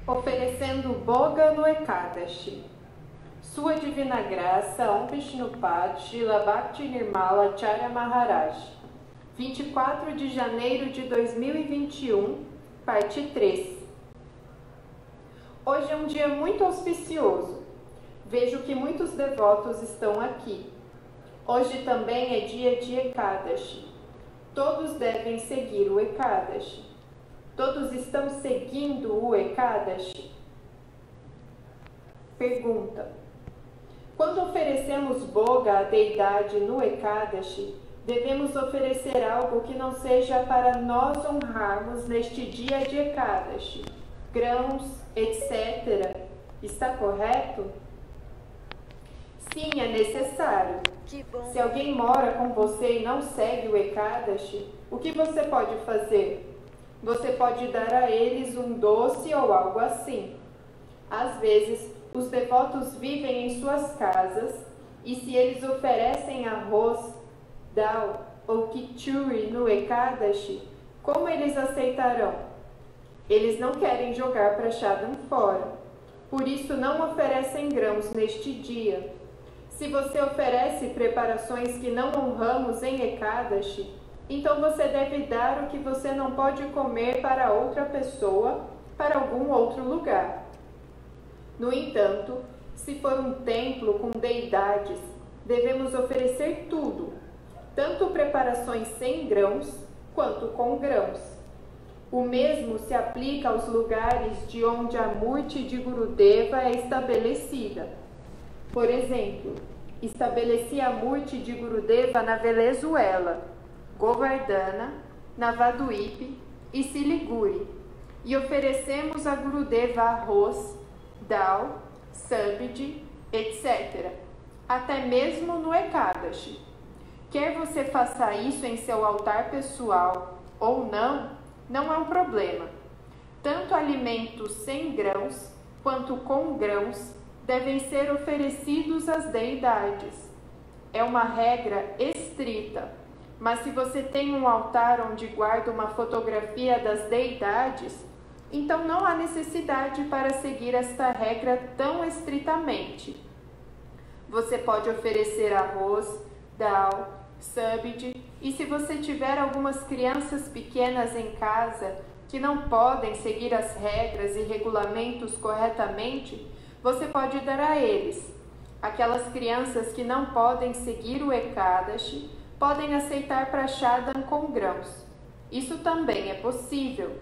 Oferecendo Boga no Ekadashi. Sua Divina Graça, Om Vishnupad, Srila Bhakti Nirmala Acharya Maharaj. 24 de janeiro de 2021, parte 3. Hoje é um dia muito auspicioso. Vejo que muitos devotos estão aqui. Hoje também é dia de Ekadashi. Todos devem seguir o Ekadashi. Todos estão seguindo o Ekadashi? Pergunta. Quando oferecemos Boga à deidade no Ekadashi, devemos oferecer algo que não seja para nós honrarmos neste dia de Ekadashi, grãos, etc. Está correto? Sim, é necessário. Se alguém mora com você e não segue o Ekadashi, o que você pode fazer? Você pode dar a eles um doce ou algo assim. Às vezes, os devotos vivem em suas casas e se eles oferecem arroz, dal ou khichuri no Ekadashi, como eles aceitarão? Eles não querem jogar prashadam fora. Por isso, não oferecem grãos neste dia. Se você oferece preparações que não honramos em Ekadashi, então você deve dar o que você não pode comer para outra pessoa, para algum outro lugar. No entanto, se for um templo com deidades, devemos oferecer tudo, tanto preparações sem grãos, quanto com grãos. O mesmo se aplica aos lugares de onde a Murti de Gurudeva é estabelecida. Por exemplo, estabeleci a Murti de Gurudeva na Venezuela, Govardhana, Navadvipa e Siliguri, e oferecemos a Gurudeva arroz, dal, sabji, etc., até mesmo no Ekadashi. Quer você faça isso em seu altar pessoal ou não, não é um problema. Tanto alimentos sem grãos quanto com grãos devem ser oferecidos às deidades. É uma regra estrita. Mas se você tem um altar onde guarda uma fotografia das deidades, então não há necessidade para seguir esta regra tão estritamente. Você pode oferecer arroz, dal, sabji, e se você tiver algumas crianças pequenas em casa que não podem seguir as regras e regulamentos corretamente, você pode dar a eles. Aquelas crianças que não podem seguir o Ekadashi podem aceitar prashadam com grãos. Isso também é possível.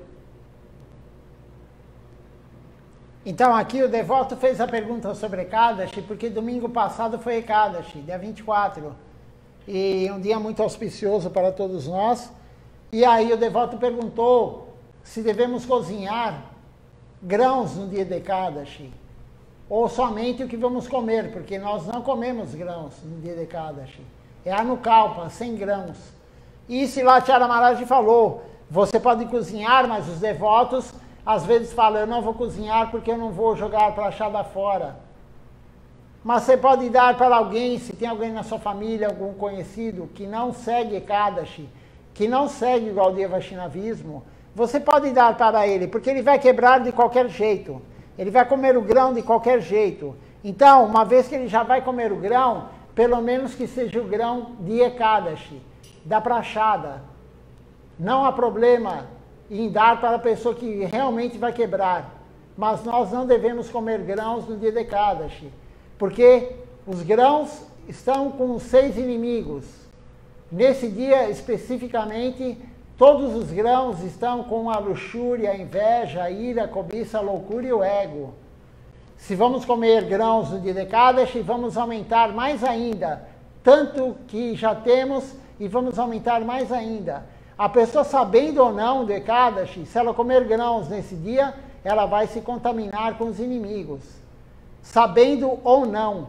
Então aqui o devoto fez a pergunta sobre Ekadashi, porque domingo passado foi Ekadashi, dia 24. E um dia muito auspicioso para todos nós. E aí o devoto perguntou se devemos cozinhar grãos no dia de Ekadashi, ou somente o que vamos comer, porque nós não comemos grãos no dia de Ekadashi. É anukalpa, sem grãos. E Srila Acharya Maharaj falou, você pode cozinhar, mas os devotos às vezes falam, eu não vou cozinhar porque eu não vou jogar prashada fora. Mas você pode dar para alguém, se tem alguém na sua família, algum conhecido, que não segue Ekadashi, que não segue o Gaudiya Vaishnavismo, você pode dar para ele, porque ele vai quebrar de qualquer jeito. Ele vai comer o grão de qualquer jeito. Então, uma vez que ele já vai comer o grão, pelo menos que seja o grão de Ekadashi, da prashada. Não há problema em dar para a pessoa que realmente vai quebrar. Mas nós não devemos comer grãos no dia de Ekadashi, porque os grãos estão com 6 inimigos. Nesse dia, especificamente, todos os grãos estão com a luxúria, a inveja, a ira, a cobiça, a loucura e o ego. Se vamos comer grãos no dia de Ekadashi, vamos aumentar mais ainda, tanto que já temos, e vamos aumentar mais ainda. A pessoa, sabendo ou não do Ekadashi, se ela comer grãos nesse dia, ela vai se contaminar com os inimigos. Sabendo ou não.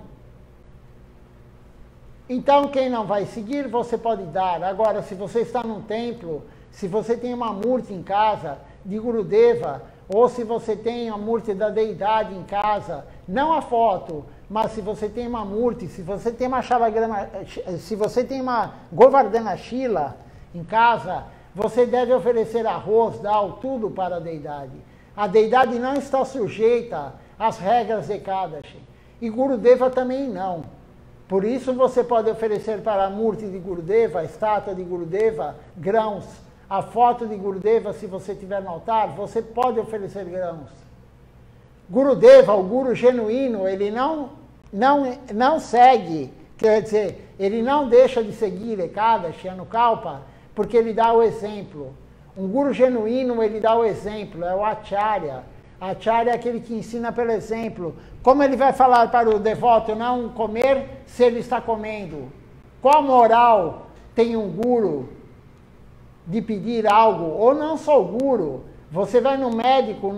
Então, quem não vai seguir, você pode dar. Agora, se você está num templo, se você tem uma murti em casa, de Gurudeva, ou se você tem a murti da deidade em casa, não a foto, mas se você tem uma murti, se você tem uma Shalagrama, se você tem uma Govardhana Shila em casa, você deve oferecer arroz, dal, tudo para a deidade. A deidade não está sujeita às regras de Ekadashi. E Gurudeva também não. Por isso você pode oferecer para a Murti de Gurudeva, a estátua de Gurudeva, grãos. A foto de Gurudeva, se você tiver no altar, você pode oferecer grãos. Gurudeva, o Guru genuíno, ele não segue, quer dizer, ele não deixa de seguir Ekadashi, Anukalpa, porque ele dá o exemplo. Um Guru genuíno, ele dá o exemplo, é o Acharya. Acharya é aquele que ensina pelo exemplo. Como ele vai falar para o devoto não comer se ele está comendo? Qual moral tem um Guru de pedir algo? Ou não só o Guru. Você vai no médico,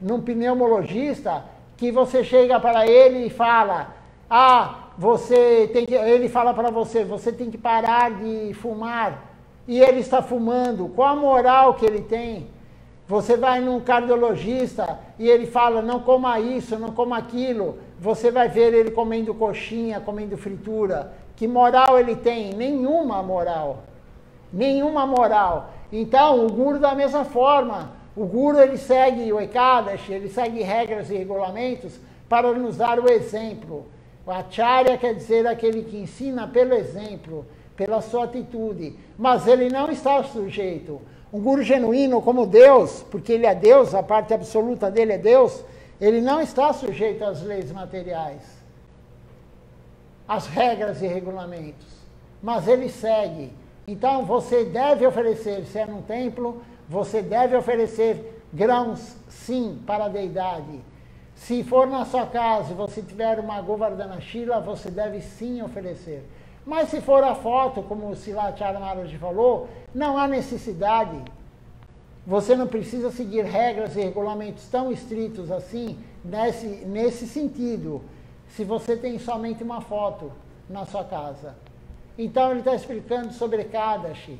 num pneumologista, que você chega para ele e fala, ele fala para você, você tem que parar de fumar. E ele está fumando. Qual a moral que ele tem? Você vai num cardiologista e ele fala, não coma isso, não coma aquilo. Você vai ver ele comendo coxinha, comendo fritura. Que moral ele tem? Nenhuma moral. Nenhuma moral. Então, o Guru da mesma forma. O Guru, ele segue o Ekadashi, ele segue regras e regulamentos para nos dar o exemplo. O Acharya quer dizer aquele que ensina pelo exemplo, pela sua atitude. Mas ele não está sujeito. Um Guru genuíno como Deus, porque ele é Deus, a parte absoluta dele é Deus, ele não está sujeito às leis materiais, às regras e regulamentos, mas ele segue. Então você deve oferecer, se é num templo, você deve oferecer grãos, sim, para a deidade. Se for na sua casa e você tiver uma Govardhana Shila, você deve sim oferecer. Mas se for a foto, como o Silacharya Maharaj falou, não há necessidade. Você não precisa seguir regras e regulamentos tão estritos assim, nesse sentido, se você tem somente uma foto na sua casa. Então ele está explicando sobre Ekadashi,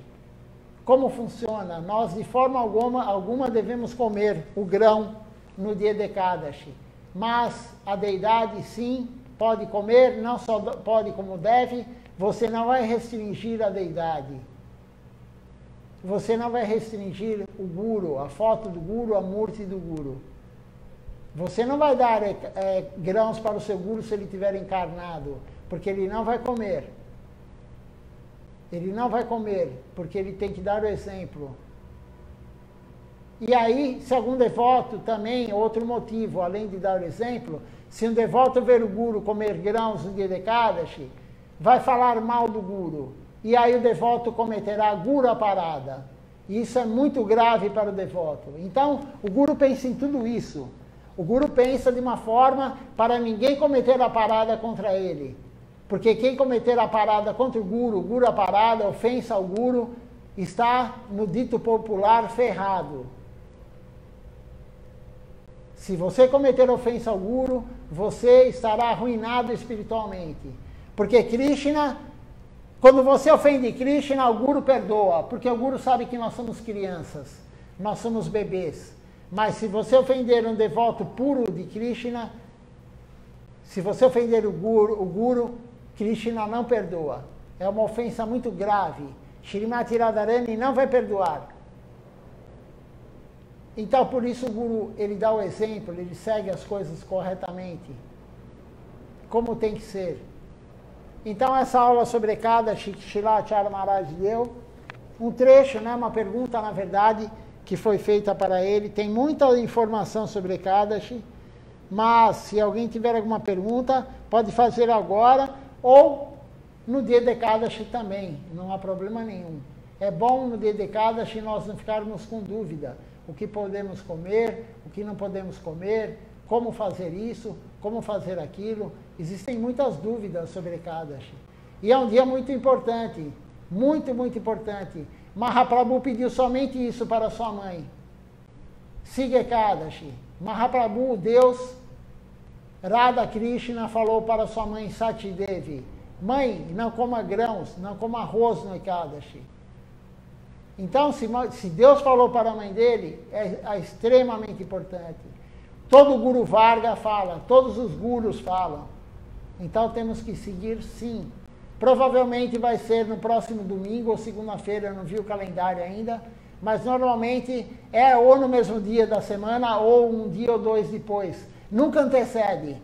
como funciona. Nós de forma alguma devemos comer o grão no dia de Ekadashi, mas a deidade sim pode comer, não só pode como deve. Você não vai restringir a deidade. Você não vai restringir o Guru, a foto do Guru, a Murti do Guru. Você não vai dar grãos para o seu Guru se ele estiver encarnado, porque ele não vai comer. Ele não vai comer, porque ele tem que dar o exemplo. E aí, se algum devoto também, outro motivo, além de dar o exemplo, se um devoto ver o Guru comer grãos no dia de Ekadashi, vai falar mal do Guru. E aí o devoto cometerá Guru Aparada. E isso é muito grave para o devoto. Então, o Guru pensa em tudo isso. O Guru pensa de uma forma para ninguém cometer a parada contra ele. Porque quem cometer a parada contra o Guru Aparada, ofensa ao Guru, está, no dito popular, ferrado. Se você cometer ofensa ao Guru, você estará arruinado espiritualmente. Porque Krishna, quando você ofende Krishna, o Guru perdoa, porque o Guru sabe que nós somos crianças, nós somos bebês. Mas se você ofender um devoto puro de Krishna, se você ofender o Guru, Krishna não perdoa. É uma ofensa muito grave. Shrimati Radharani não vai perdoar. Então, por isso o Guru, ele dá o exemplo, ele segue as coisas corretamente, como tem que ser. Então, essa aula sobre Ekadashi, Silacharya Maharaj deu um trecho, né, uma pergunta, na verdade, que foi feita para ele. Tem muita informação sobre Ekadashi, mas se alguém tiver alguma pergunta, pode fazer agora ou no dia de Ekadashi também, não há problema nenhum. É bom no dia de Ekadashi nós não ficarmos com dúvida. O que podemos comer, o que não podemos comer, como fazer isso, como fazer aquilo. Existem muitas dúvidas sobre Ekadashi. E é um dia muito importante, muito, muito importante. Mahaprabhu pediu somente isso para sua mãe. Siga Ekadashi. Mahaprabhu, Deus, Radha Krishna, falou para sua mãe Sati Devi: mãe, não coma grãos, não coma arroz no Ekadashi. Então, se Deus falou para a mãe dele, é extremamente importante. Todo Guru Varga fala, todos os Gurus falam. Então temos que seguir sim. Provavelmente vai ser no próximo domingo ou segunda-feira, eu não vi o calendário ainda, mas normalmente é ou no mesmo dia da semana ou um dia ou dois depois. Nunca antecede.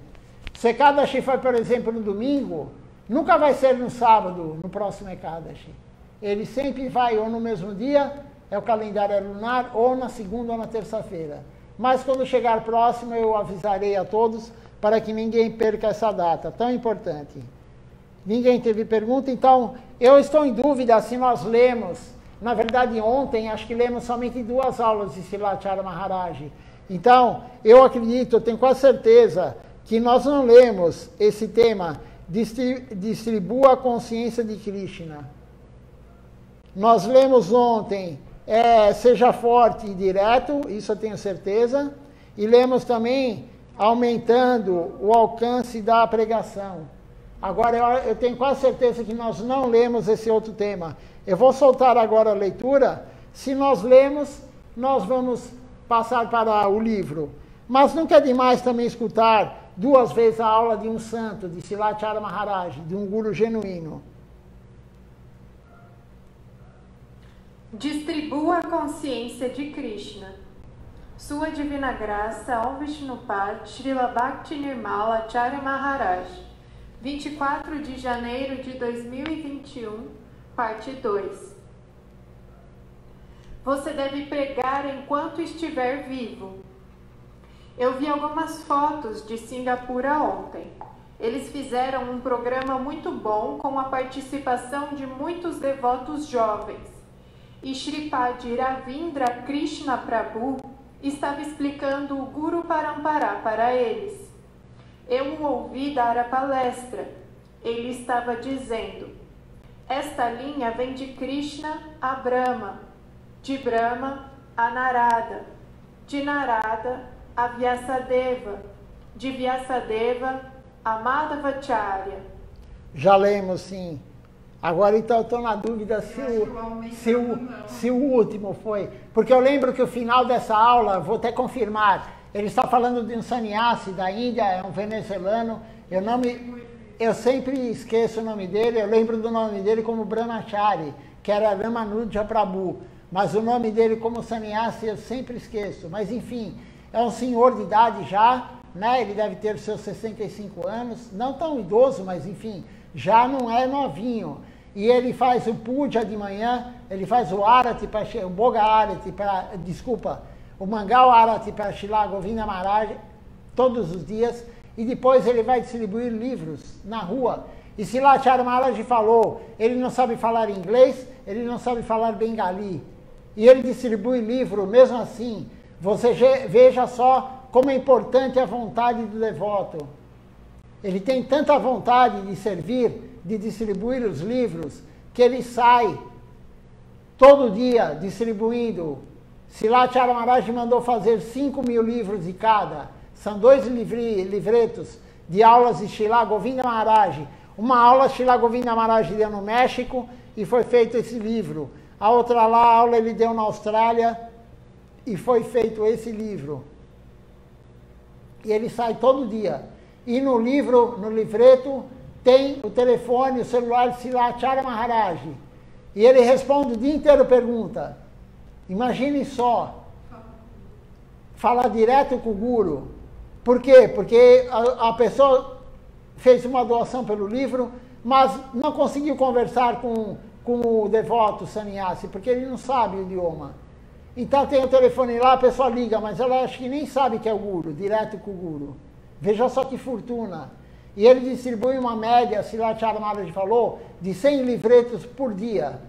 Se Ekadashi foi, por exemplo, no domingo, nunca vai ser no sábado, no próximo Ekadashi. Ele sempre vai ou no mesmo dia, é o calendário lunar, ou na segunda ou na terça-feira. Mas quando chegar próximo, eu avisarei a todos para que ninguém perca essa data tão importante. Ninguém teve pergunta, então eu estou em dúvida se nós lemos. Na verdade, ontem, acho que lemos somente 2 aulas de Silachara Maharaj. Então, eu acredito, eu tenho quase certeza, que nós não lemos esse tema, distribua a consciência de Krishna. Nós lemos ontem, seja forte e direto, isso eu tenho certeza, e lemos também aumentando o alcance da pregação. Agora, eu tenho quase certeza que nós não lemos esse outro tema. Eu vou soltar agora a leitura. Se nós lemos, nós vamos passar para o livro. Mas nunca é demais também escutar 2 vezes a aula de um santo, de Silachara Maharaj, de um guru genuíno. Distribua a consciência de Krishna. Sua Divina Graça ao Vishnupad Srila Bhakti Nirmala Acharya Maharaj, 24 de janeiro de 2021, parte 2. Você deve pregar enquanto estiver vivo. Eu vi algumas fotos de Singapura ontem. Eles fizeram um programa muito bom com a participação de muitos devotos jovens. E Shripad Ravindra Krishna Prabhu estava explicando o Guru Parampara para eles. Eu o ouvi dar a palestra. Ele estava dizendo: esta linha vem de Krishna a Brahma, de Brahma a Narada, de Narada a Vyasadeva, de Vyasadeva a Madhavacharya. Já lemos, sim. Agora, então, eu estou na dúvida se o último foi. Porque eu lembro que o final dessa aula, vou até confirmar, ele está falando de um sannyasi da Índia, é um venezuelano. Eu sempre esqueço o nome dele, eu lembro do nome dele como Brahmachari, que era Ramanuja Prabhu. Mas o nome dele como sannyasi eu sempre esqueço. Mas, enfim, é um senhor de idade já, né? Ele deve ter seus 65 anos, não tão idoso, mas, enfim, já não é novinho. E ele faz o puja de manhã, ele faz o arati, o boga arati, o mangal arati para Srila Govinda Maharaj todos os dias, e depois ele vai distribuir livros na rua. E Silachara Maharaj falou, ele não sabe falar inglês, ele não sabe falar bengali, e ele distribui livro mesmo assim. Você veja só como é importante a vontade do devoto. Ele tem tanta vontade de servir, de distribuir os livros, que ele sai todo dia distribuindo. Silachara Maharaj mandou fazer 5.000 livros de cada. São 2 livretos de aulas de Srila Govinda Maharaj. Uma aula Srila Govinda Maharaj deu no México e foi feito esse livro. A outra lá, a aula ele deu na Austrália e foi feito esse livro. E ele sai todo dia. E no livreto, tem o telefone, o celular de Silachara Maharaj. E ele responde o dia inteiro pergunta. Imagine só. Falar direto com o Guru. Por quê? Porque a pessoa fez uma doação pelo livro, mas não conseguiu conversar com o devoto sannyasi, porque ele não sabe o idioma. Então tem o telefone lá, a pessoa liga, mas ela acha que nem sabe que é o Guru, direto com o Guru. Veja só que fortuna. E ele distribui uma média, Silachara Maharaj falou, de 100 livretos por dia.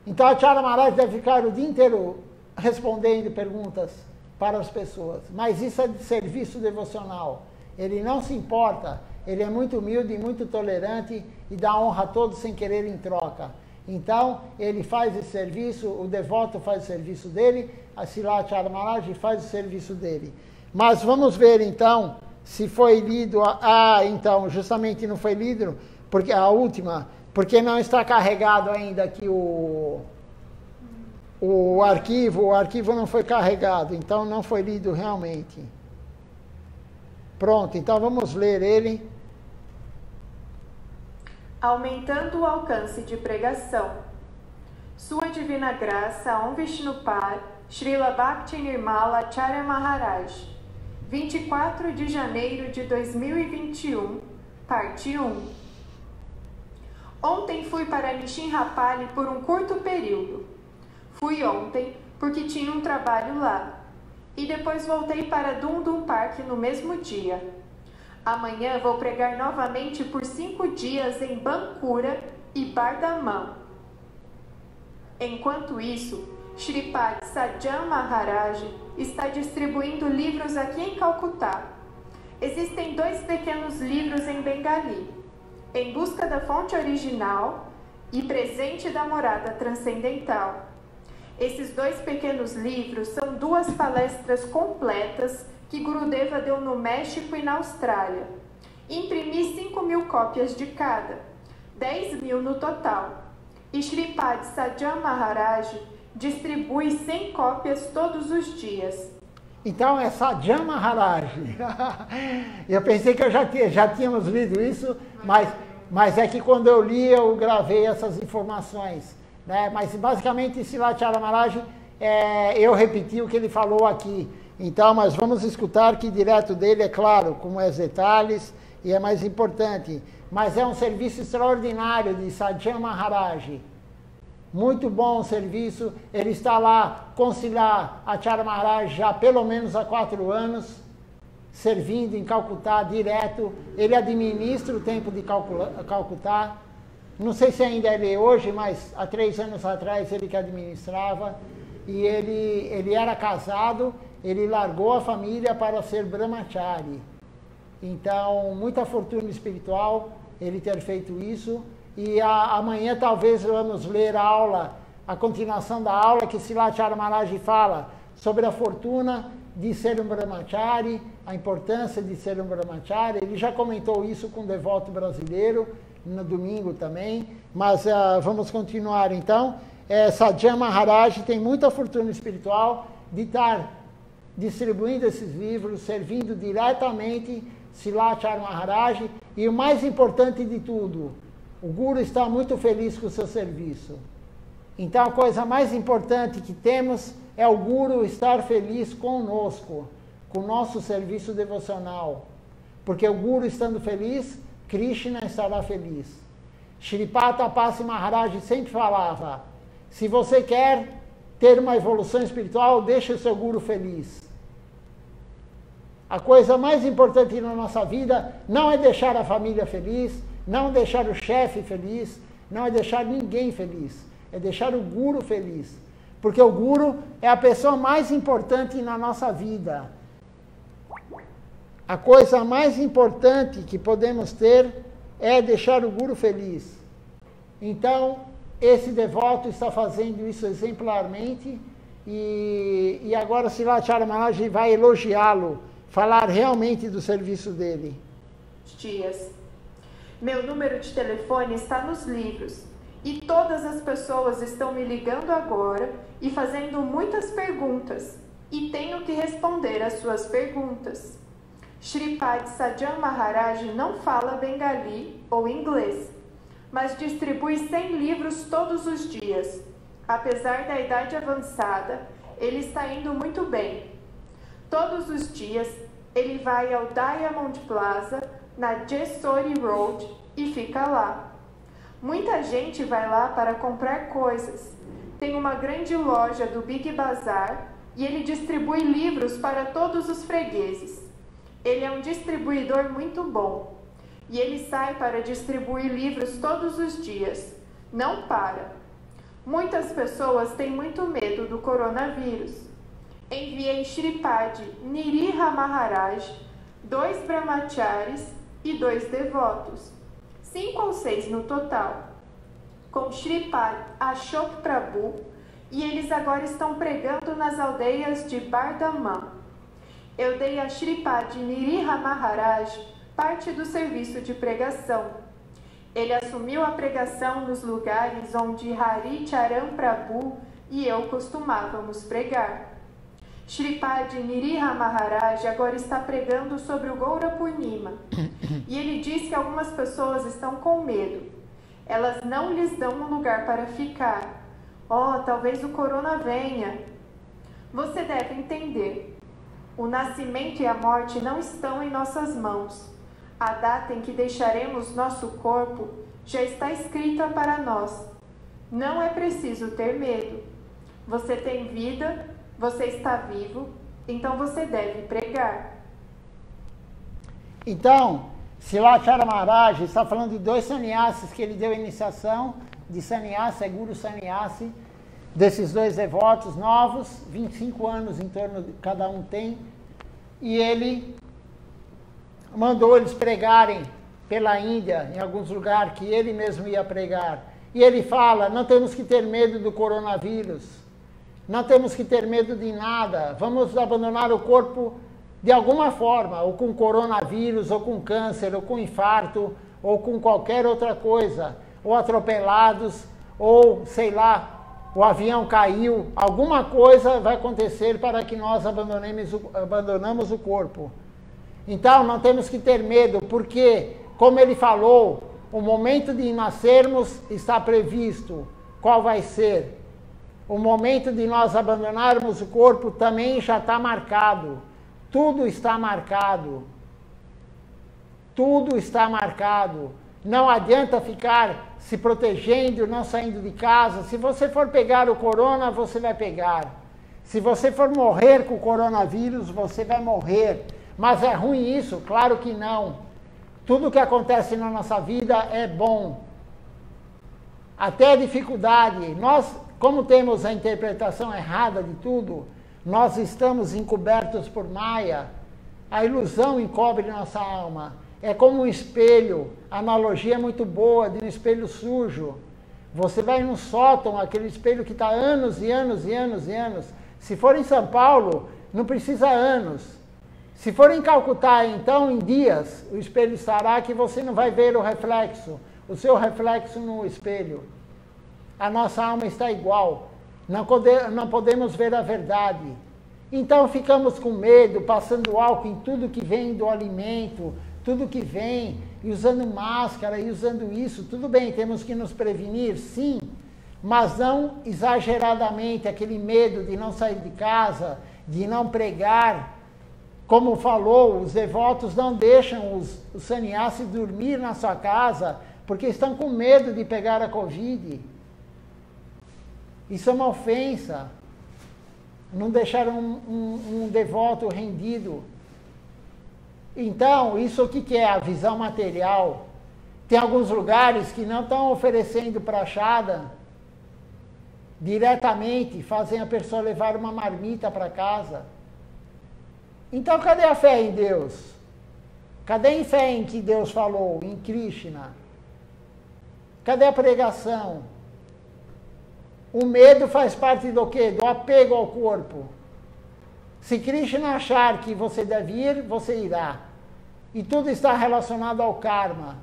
Então a Acharya Maharaj deve ficar o dia inteiro respondendo perguntas para as pessoas. Mas isso é de serviço devocional. Ele não se importa, ele é muito humilde e muito tolerante e dá honra a todos sem querer em troca. Então, ele faz esse serviço, o devoto faz o serviço dele, a Silachara Maharaj faz o serviço dele. Mas vamos ver então se foi lido. Então, justamente não foi lido, porque a última, porque não está carregado ainda aqui o arquivo não foi carregado, então não foi lido realmente. Pronto, então vamos ler ele. Aumentando o alcance de pregação. Sua Divina Graça Om Vishnupad Srila Bhakti Nirmala Acharya Maharaj, 24 de janeiro de 2021, parte 1. Ontem fui para Nishinrapalli por um curto período. Fui ontem porque tinha um trabalho lá. E depois voltei para Dundum Park no mesmo dia. Amanhã vou pregar novamente por 5 dias em Bankura e Bardhaman. Enquanto isso, Shripad Sajjan Maharaj está distribuindo livros aqui em Calcutá. Existem 2 pequenos livros em Bengali, Em Busca da Fonte Original e Presente da Morada Transcendental. Esses 2 pequenos livros são 2 palestras completas que Gurudeva deu no México e na Austrália. Imprimi 5.000 cópias de cada, 10.000 no total. E Shripad Sajjan Maharaj distribui 100 cópias todos os dias. Então é Sajjan Maharaj. Eu pensei que já tínhamos lido isso, mas é que quando eu li eu gravei essas informações. Né? Mas basicamente Srila Maharaj, eu repeti o que ele falou aqui. Então, mas vamos escutar que direto dele, é claro, com mais detalhes e é mais importante. Mas é um serviço extraordinário de Sajjan Maharaj. Muito bom o serviço. Ele está lá com Srila Acharya Maharaj já pelo menos há 4 anos, servindo em Calcutá direto. Ele administra o templo de Calcutá. Não sei se ainda ele é hoje, mas há 3 anos atrás ele que administrava. E ele era casado, ele largou a família para ser brahmachari. Então, muita fortuna espiritual ele ter feito isso. E amanhã talvez vamos ler a continuação da aula que Srila Acharya Maharaj fala sobre a fortuna de ser um brahmachari, a importância de ser um brahmachari. Ele já comentou isso com um devoto brasileiro no domingo também, mas vamos continuar então. Sajjan Maharaj tem muita fortuna espiritual de estar distribuindo esses livros, servindo diretamente Srila Acharya Maharaj, e o mais importante de tudo, o Guru está muito feliz com o seu serviço. Então a coisa mais importante que temos é o Guru estar feliz conosco, com o nosso serviço devocional. Porque o Guru estando feliz, Krishna estará feliz. Shripad Tapasi Maharaj sempre falava, se você quer ter uma evolução espiritual, deixe o seu Guru feliz. A coisa mais importante na nossa vida não é deixar a família feliz, não deixar o chefe feliz, não é deixar ninguém feliz, é deixar o Guru feliz. Porque o Guru é a pessoa mais importante na nossa vida. A coisa mais importante que podemos ter é deixar o Guru feliz. Então, esse devoto está fazendo isso exemplarmente e agora Srila Acharya Maharaj vai elogiá-lo, falar realmente do serviço dele. Dias. Meu número de telefone está nos livros e todas as pessoas estão me ligando agora e fazendo muitas perguntas e tenho que responder às suas perguntas. Shripad Sajjan Maharaj não fala bengali ou inglês, mas distribui 100 livros todos os dias. Apesar da idade avançada, ele está indo muito bem. Todos os dias, ele vai ao Diamond Plaza, na Jessori Road, e fica lá. Muita gente vai lá para comprar coisas. Tem uma grande loja do Big Bazar e ele distribui livros para todos os fregueses. Ele é um distribuidor muito bom. E ele sai para distribuir livros todos os dias. Não para. Muitas pessoas têm muito medo do coronavírus. Enviei Shripad Niriha Maharaj, 2 brahmacharis e 2 devotos, 5 ou 6 no total, com Shripad Ashok Prabhu, e eles agora estão pregando nas aldeias de Bardhaman. Eu dei a Shripad Niriha Maharaj parte do serviço de pregação. Ele assumiu a pregação nos lugares onde Hari Charan Prabhu e eu costumávamos pregar. Shripad Niriha Maharaj agora está pregando sobre o Gaura Purnima. E ele diz que algumas pessoas estão com medo. Elas não lhes dão um lugar para ficar. Oh, talvez o corona venha. Você deve entender. O nascimento e a morte não estão em nossas mãos. A data em que deixaremos nosso corpo já está escrita para nós. Não é preciso ter medo. Você tem vida, você está vivo, então você deve pregar. Então, Silachara Maharaj está falando de 2 sannyasis que ele deu iniciação, de sannyasi, Guru Sannyasi, desses 2 devotos novos, 25 anos em torno de cada um tem, e ele mandou eles pregarem pela Índia, em alguns lugares que ele mesmo ia pregar. E ele fala, não temos que ter medo do coronavírus, não temos que ter medo de nada, vamos abandonar o corpo de alguma forma, ou com coronavírus, ou com câncer, ou com infarto, ou com qualquer outra coisa, ou atropelados, ou sei lá, o avião caiu, alguma coisa vai acontecer para que nós abandonamos o corpo. Então não temos que ter medo, porque, como ele falou, o momento de nascermos está previsto. Qual vai ser? O momento de nós abandonarmos o corpo também já está marcado. Tudo está marcado. Tudo está marcado. Não adianta ficar se protegendo, não saindo de casa. Se você for pegar o corona, você vai pegar. Se você for morrer com o coronavírus, você vai morrer. Mas é ruim isso? Claro que não. Tudo que acontece na nossa vida é bom. Até a dificuldade. Nós, como temos a interpretação errada de tudo, nós estamos encobertos por Maya. A ilusão encobre nossa alma. É como um espelho. A analogia é muito boa de um espelho sujo. Você vai num sótão, aquele espelho que está anos e anos e anos e anos. Se for em São Paulo, não precisa anos. Se for em Calcutá, então, em dias, o espelho estará que você não vai ver o reflexo, o seu reflexo no espelho. A nossa alma está igual. Não podemos ver a verdade. Então ficamos com medo, passando álcool em tudo que vem do alimento, tudo que vem, e usando máscara, e usando isso. Tudo bem, temos que nos prevenir, sim, mas não exageradamente, aquele medo de não sair de casa, de não pregar. Como falou, os devotos não deixam os sannyasis dormir na sua casa, porque estão com medo de pegar a Covid. Isso é uma ofensa. Não deixar um devoto rendido. Então, isso o que é? A visão material. Tem alguns lugares que não estão oferecendo prachada diretamente, fazem a pessoa levar uma marmita para casa. Então, cadê a fé em Deus? Cadê a fé em que Deus falou, em Krishna? Cadê a pregação? O medo faz parte do quê? Do apego ao corpo. Se Krishna achar que você deve ir, você irá. E tudo está relacionado ao karma.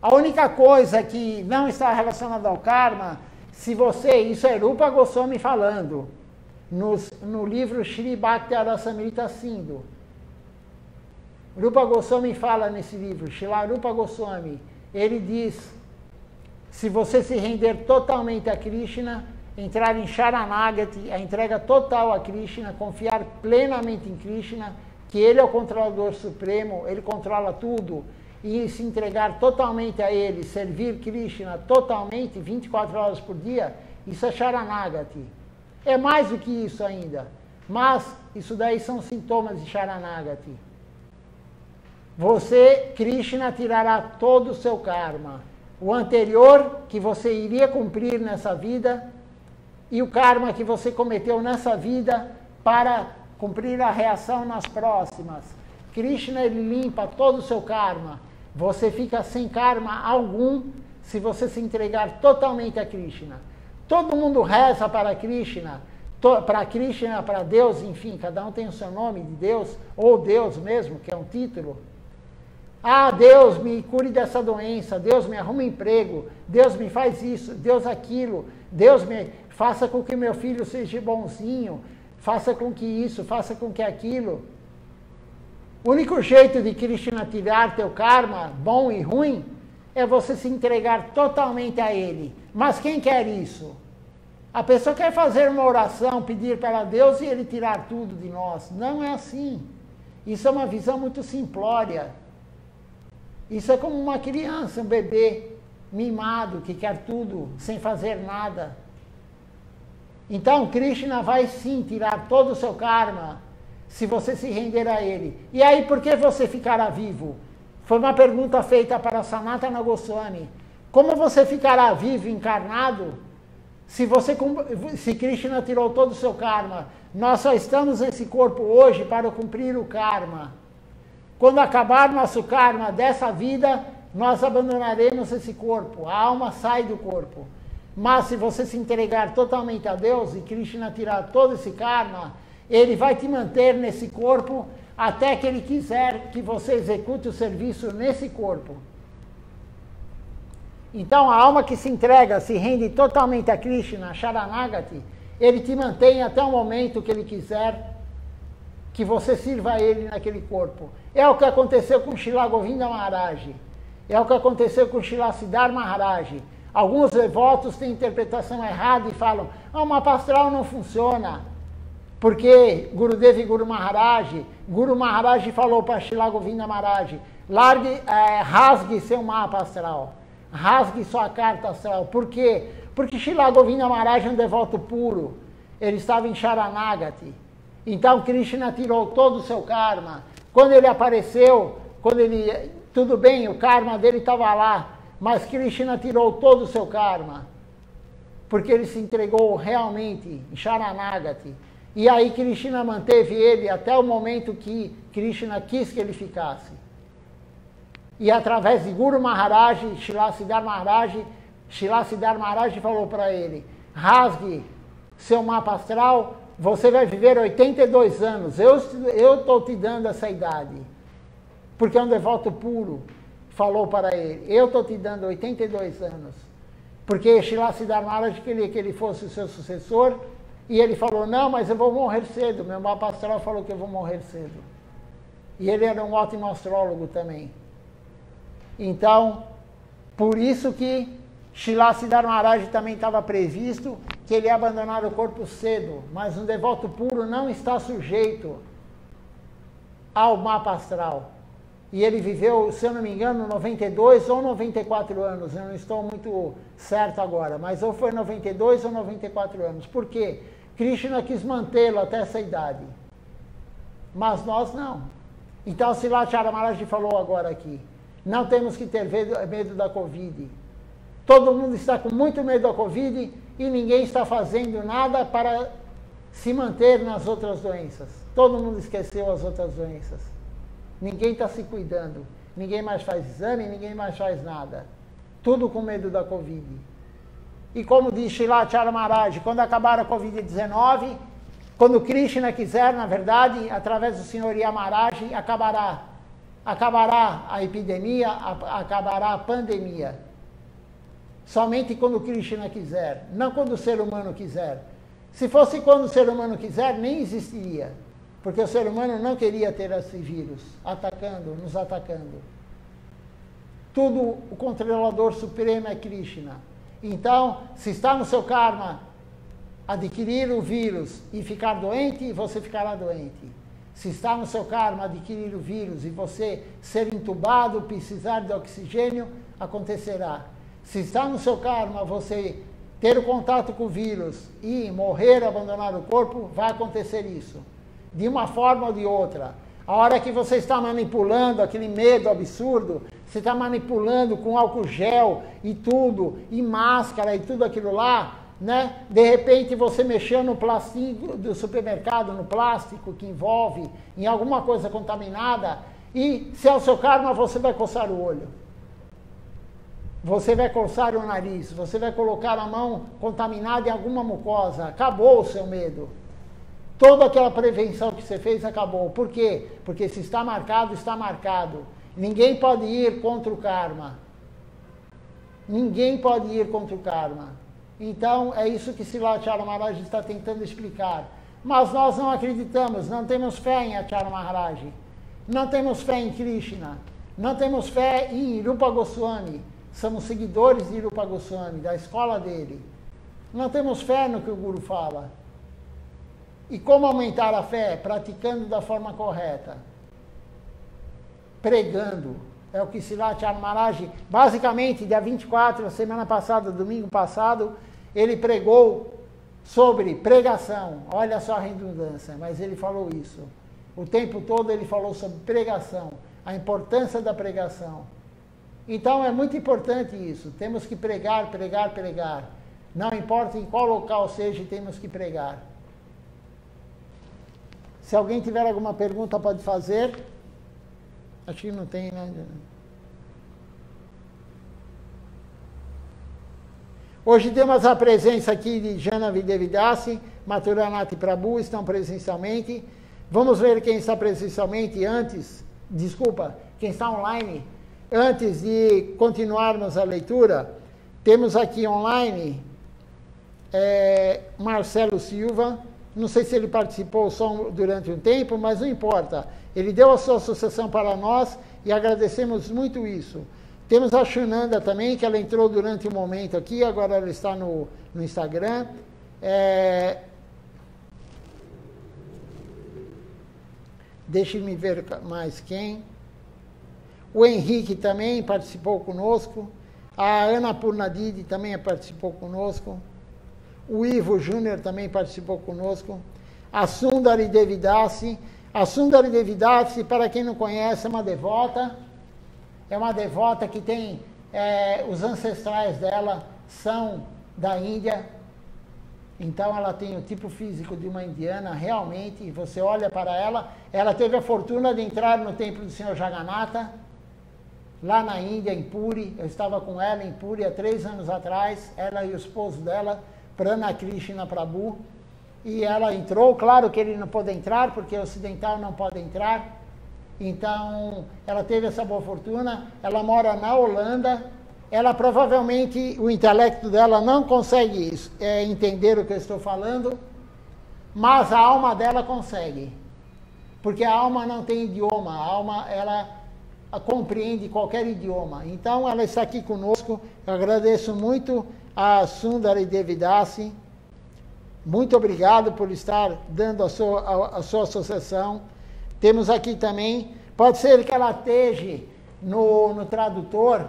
A única coisa que não está relacionada ao karma, se você... Isso é Rupa Goswami falando. No livro Shri Bhakti Rasamrita Sindhu. Rupa Goswami fala nesse livro, Srila Rupa Goswami, ele diz, se você se render totalmente a Krishna, entrar em Sharanagati, a entrega total a Krishna, confiar plenamente em Krishna, que ele é o controlador supremo, ele controla tudo, e se entregar totalmente a ele, servir Krishna totalmente, 24 horas por dia, isso é Sharanagati. É mais do que isso ainda. Mas isso daí são sintomas de Sharanagati. Você, Krishna, tirará todo o seu karma. O anterior, que você iria cumprir nessa vida, e o karma que você cometeu nessa vida para cumprir a reação nas próximas. Krishna, ele limpa todo o seu karma. Você fica sem karma algum se você se entregar totalmente a Krishna. Todo mundo reza para Krishna, para Deus, enfim, cada um tem o seu nome de Deus, ou Deus mesmo, que é um título. Ah, Deus me cure dessa doença, Deus me arruma emprego, Deus me faz isso, Deus aquilo, Deus me faça com que meu filho seja bonzinho, faça com que isso, faça com que aquilo. O único jeito de Krishna tirar teu karma, bom e ruim, é você se entregar totalmente a ele. Mas quem quer isso? A pessoa quer fazer uma oração, pedir para Deus e Ele tirar tudo de nós. Não é assim. Isso é uma visão muito simplória. Isso é como uma criança, um bebê mimado, que quer tudo, sem fazer nada. Então, Krishna vai sim tirar todo o seu karma, se você se render a Ele. E aí, por que você ficará vivo? Foi uma pergunta feita para Sanatana Goswami. Como você ficará vivo, encarnado, se Krishna tirou todo o seu karma? Nós só estamos nesse corpo hoje para cumprir o karma. Quando acabar nosso karma dessa vida, nós abandonaremos esse corpo. A alma sai do corpo. Mas se você se entregar totalmente a Deus e Krishna tirar todo esse karma, Ele vai te manter nesse corpo até que Ele quiser que você execute o serviço nesse corpo. Então a alma que se entrega, se rende totalmente a Krishna, Sharanagati, Ele te mantém até o momento que Ele quiser que você sirva a Ele naquele corpo. É o que aconteceu com Srila Govinda Maharaj. É o que aconteceu com Srila Siddhar Maharaj. Alguns devotos têm interpretação errada e falam: o mapa astral não funciona. Porque Gurudev e Guru Maharaj falou para Srila Govinda Maharaj: rasgue seu mapa astral. Rasgue sua carta astral. Por quê? Porque Srila Govinda Maharaj é um devoto puro. Ele estava em Sharanagati. Então Krishna tirou todo o seu karma. Quando ele apareceu, tudo bem, o karma dele estava lá, mas Krishna tirou todo o seu karma, porque ele se entregou realmente em Sharanagati. E aí Krishna manteve ele até o momento que Krishna quis que ele ficasse. E através de Guru Maharaj, Srila Siddhar Maharaj falou para ele: rasgue seu mapa astral, você vai viver 82 anos. Eu estou te dando essa idade. Porque é um devoto puro. Falou para ele: eu estou te dando 82 anos. Porque Srila Siddhar Maharaj queria que ele fosse o seu sucessor. E ele falou: não, mas eu vou morrer cedo. Meu mapa astral falou que eu vou morrer cedo. E ele era um ótimo astrólogo também. Então, por isso que Srila Siddhar Maharaj também estava previsto que ele ia abandonar o corpo cedo, mas um devoto puro não está sujeito ao mapa astral. E ele viveu, se eu não me engano, 92 ou 94 anos, eu não estou muito certo agora, mas ou foi 92 ou 94 anos. Por quê? Krishna quis mantê-lo até essa idade, mas nós não. Então, Srila Maharaj falou agora aqui: não temos que ter medo da Covid. Todo mundo está com muito medo da Covid e ninguém está fazendo nada para se manter nas outras doenças. Todo mundo esqueceu as outras doenças. Ninguém está se cuidando. Ninguém mais faz exame, ninguém mais faz nada. Tudo com medo da Covid. E como diz Srila Maharaj, quando acabar a Covid-19, quando Krishna quiser, na verdade, através do Senhor Yamaraj, acabará a epidemia, acabará a pandemia. Somente quando Krishna quiser, não quando o ser humano quiser. Se fosse quando o ser humano quiser, nem existiria. Porque o ser humano não queria ter esse vírus nos atacando. Tudo o controlador supremo é Krishna. Então, se está no seu karma adquirir o vírus e ficar doente, você ficará doente. Se está no seu karma adquirir o vírus e você ser entubado, precisar de oxigênio, acontecerá. Se está no seu karma você ter o contato com o vírus e morrer, abandonar o corpo, vai acontecer isso. De uma forma ou de outra. A hora que você está manipulando aquele medo absurdo, você está manipulando com álcool gel e tudo, e máscara e tudo aquilo lá, né? De repente você mexeu no plástico do supermercado, no plástico que envolve em alguma coisa contaminada, e se é o seu karma, você vai coçar o olho. Você vai coçar o nariz, você vai colocar a mão contaminada em alguma mucosa. Acabou o seu medo. Toda aquela prevenção que você fez acabou. Por quê? Porque se está marcado, está marcado. Ninguém pode ir contra o karma. Ninguém pode ir contra o karma. Então, é isso que Srila Maharaj está tentando explicar. Mas nós não acreditamos, não temos fé em Acharya Maharaj. Não temos fé em Krishna. Não temos fé em Rupa Goswami. Somos seguidores de Rupa Goswami, da escola dele. Não temos fé no que o Guru fala. E como aumentar a fé? Praticando da forma correta. Pregando. É o que Srila Maharaj, basicamente, dia 24, semana passada, domingo passado, ele pregou sobre pregação. Olha só a redundância, mas ele falou isso. O tempo todo ele falou sobre pregação, a importância da pregação. Então é muito importante isso. Temos que pregar, pregar, pregar. Não importa em qual local seja, temos que pregar. Se alguém tiver alguma pergunta, pode fazer. Acho que não tem, né? Hoje temos a presença aqui de Janavi Devidasi, Mathuranath Prabhu, estão presencialmente. Vamos ver quem está presencialmente antes, quem está online. Antes de continuarmos a leitura, temos aqui online Marcelo Silva. Não sei se ele participou só durante um tempo, mas não importa. Ele deu a sua associação para nós e agradecemos muito isso. Temos a Shunanda também, que ela entrou durante um momento aqui, agora ela está no Instagram. Deixe-me ver mais quem. O Henrique também participou conosco. A Ana Purnadidi também participou conosco. O Ivo Júnior também participou conosco. A Sundari Devidasi. A Sundari Devidasi, para quem não conhece, é uma devota. É uma devota que tem... os ancestrais dela são da Índia. Então, ela tem o tipo físico de uma indiana, realmente. E você olha para ela. Ela teve a fortuna de entrar no templo do Senhor Jagannatha, lá na Índia, em Puri. Eu estava com ela em Puri há 3 anos atrás. Ela e o esposo dela, Prana Krishna Prabhu, e ela entrou. Claro que ele não pôde entrar, porque o ocidental não pode entrar. Então, ela teve essa boa fortuna. Ela mora na Holanda. Ela provavelmente, o intelecto dela não consegue entender o que eu estou falando, mas a alma dela consegue. Porque a alma não tem idioma. A alma, ela compreende qualquer idioma. Então, ela está aqui conosco. Eu agradeço muito a Sundari Devidasi. Muito obrigado por estar dando a sua associação. Temos aqui também, pode ser que ela esteja no tradutor,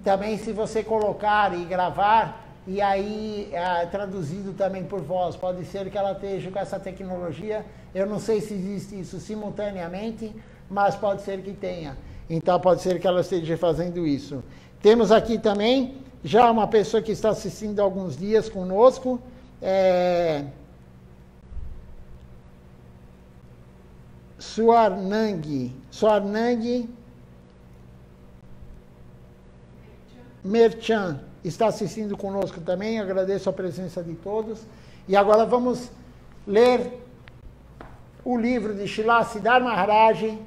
também se você colocar e gravar, e aí traduzido também por voz. Pode ser que ela esteja com essa tecnologia. Eu não sei se existe isso simultaneamente, mas pode ser que tenha. Então, pode ser que ela esteja fazendo isso. Temos aqui também já uma pessoa que está assistindo há alguns dias conosco. Swarnang Merchan está assistindo conosco também. Agradeço a presença de todos. E agora vamos ler o livro de Srila Siddhar Maharaj,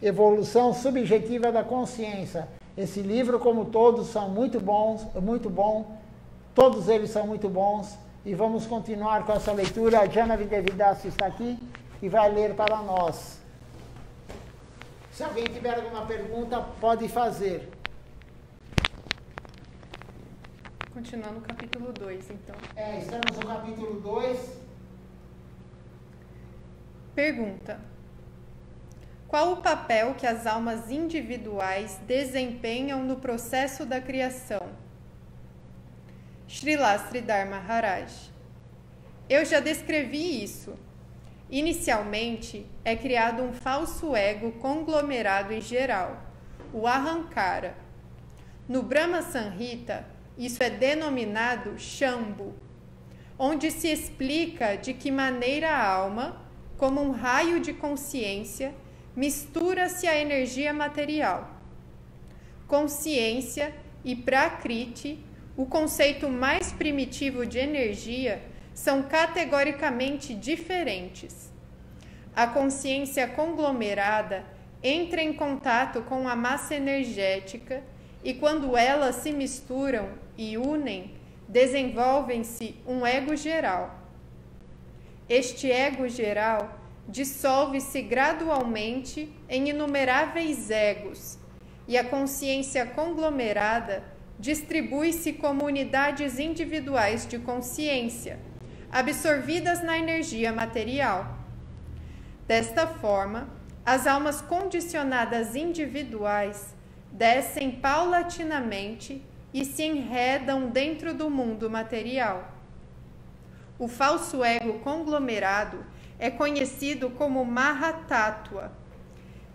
Evolução Subjetiva da Consciência. Esse livro, como todos, são muito bons, muito bom. Todos eles são muito bons. E vamos continuar com essa leitura. A Janavi Devidasi está aqui e vai ler para nós. Se alguém tiver alguma pergunta, pode fazer. Continuando no capítulo 2, então. Estamos no capítulo 2. Pergunta: qual o papel que as almas individuais desempenham no processo da criação? Srila Sridhar Maharaj: eu já descrevi isso. Inicialmente, é criado um falso ego conglomerado em geral, o Ahankara. No Brahma Samhita, isso é denominado Shambhu, onde se explica de que maneira a alma, como um raio de consciência, mistura-se à energia material. Consciência e Prakriti, o conceito mais primitivo de energia, são categoricamente diferentes. A consciência conglomerada entra em contato com a massa energética e, quando elas se misturam e unem, desenvolvem-se um ego geral. Este ego geral dissolve-se gradualmente em inumeráveis egos, e a consciência conglomerada distribui-se como unidades individuais de consciência, absorvidas na energia material. Desta forma, as almas condicionadas individuais descem paulatinamente e se enredam dentro do mundo material. O falso ego conglomerado é conhecido como Mahatátua,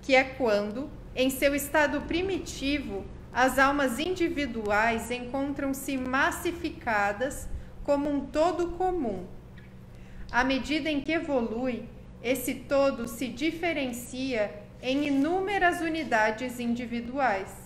que é quando, em seu estado primitivo, as almas individuais encontram-se massificadas como um todo comum. À medida em que evolui, esse todo se diferencia em inúmeras unidades individuais.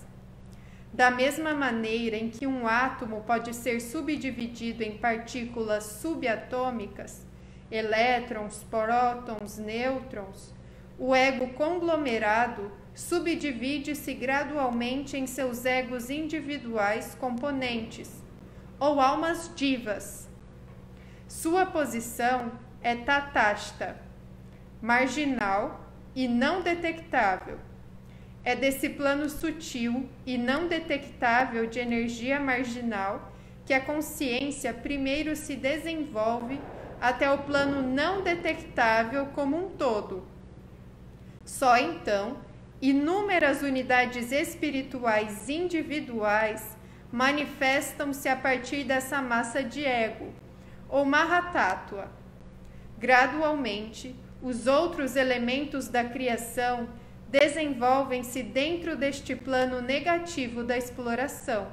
Da mesma maneira em que um átomo pode ser subdividido em partículas subatômicas, elétrons, prótons, nêutrons, o ego conglomerado subdivide-se gradualmente em seus egos individuais componentes, ou almas divas. Sua posição é tatasta, marginal e não detectável. É desse plano sutil e não detectável de energia marginal que a consciência primeiro se desenvolve até o plano não detectável como um todo. Só então, inúmeras unidades espirituais individuais manifestam-se a partir dessa massa de ego, ou Mahatátua. Gradualmente, os outros elementos da criação desenvolvem-se dentro deste plano negativo da exploração.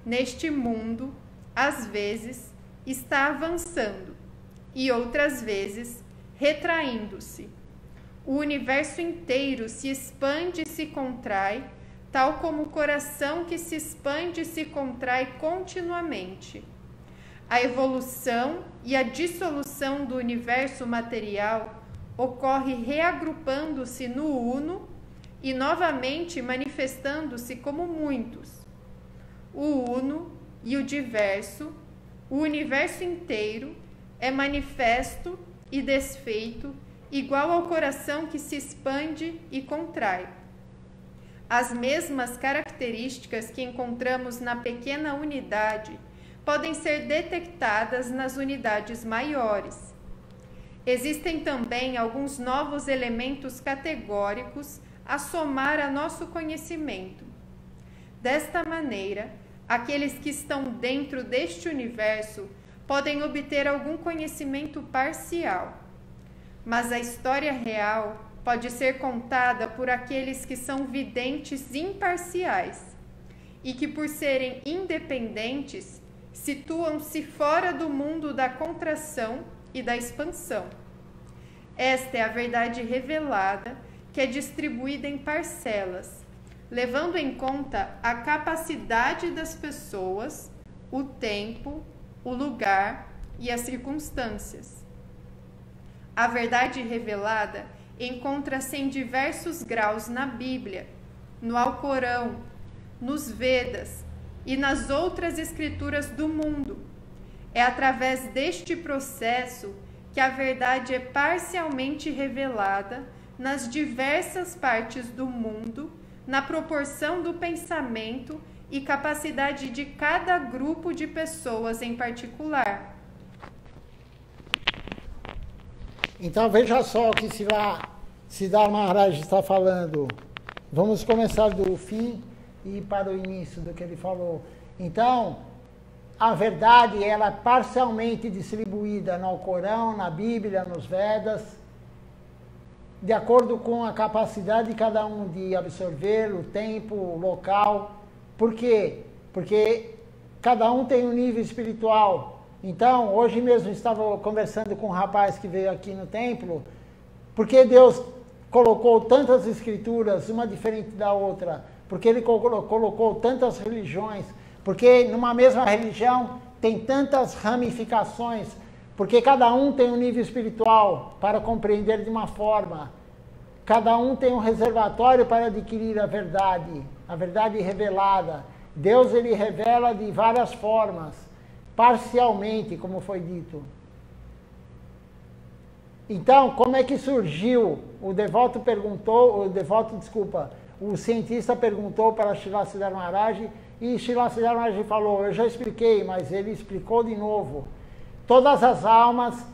Neste mundo, às vezes, está avançando e outras vezes retraindo-se. O universo inteiro se expande e se contrai, tal como o coração que se expande e se contrai continuamente. A evolução e a dissolução do universo material ocorre reagrupando-se no uno e novamente manifestando-se como muitos. O uno e o diverso, o universo inteiro, é manifesto e desfeito, igual ao coração que se expande e contrai. As mesmas características que encontramos na pequena unidade podem ser detectadas nas unidades maiores. Existem também alguns novos elementos categóricos a somar a nosso conhecimento. Desta maneira, aqueles que estão dentro deste universo podem obter algum conhecimento parcial, mas a história real pode ser contada por aqueles que são videntes imparciais e que, por serem independentes, situam-se fora do mundo da contração e da expansão. Esta é a verdade revelada, que é distribuída em parcelas, levando em conta a capacidade das pessoas, o tempo, o lugar e as circunstâncias. A verdade revelada encontra-se em diversos graus na Bíblia, no Alcorão, nos Vedas e nas outras escrituras do mundo. É através deste processo que a verdade é parcialmente revelada nas diversas partes do mundo, na proporção do pensamento e capacidade de cada grupo de pessoas em particular. Então veja só o que Siddhartha Maharaj está falando. Vamos começar do fim e ir para o início do que ele falou. Então, a verdade ela é parcialmente distribuída no Alcorão, na Bíblia, nos Vedas, de acordo com a capacidade de cada um de absorver o tempo, o local. Por quê? Porque cada um tem um nível espiritual. Então, hoje mesmo estava conversando com um rapaz que veio aqui no templo, porque Deus colocou tantas escrituras, uma diferente da outra, porque Ele colocou tantas religiões, porque numa mesma religião tem tantas ramificações, porque cada um tem um nível espiritual para compreender de uma forma. Cada um tem um reservatório para adquirir a verdade revelada. Deus ele revela de várias formas, parcialmente, como foi dito. Então, como é que surgiu? O cientista perguntou para Srila Siddhartha Maharaj E Shila Siddhar Maharaj falou, eu já expliquei, mas ele explicou de novo. Todas as almas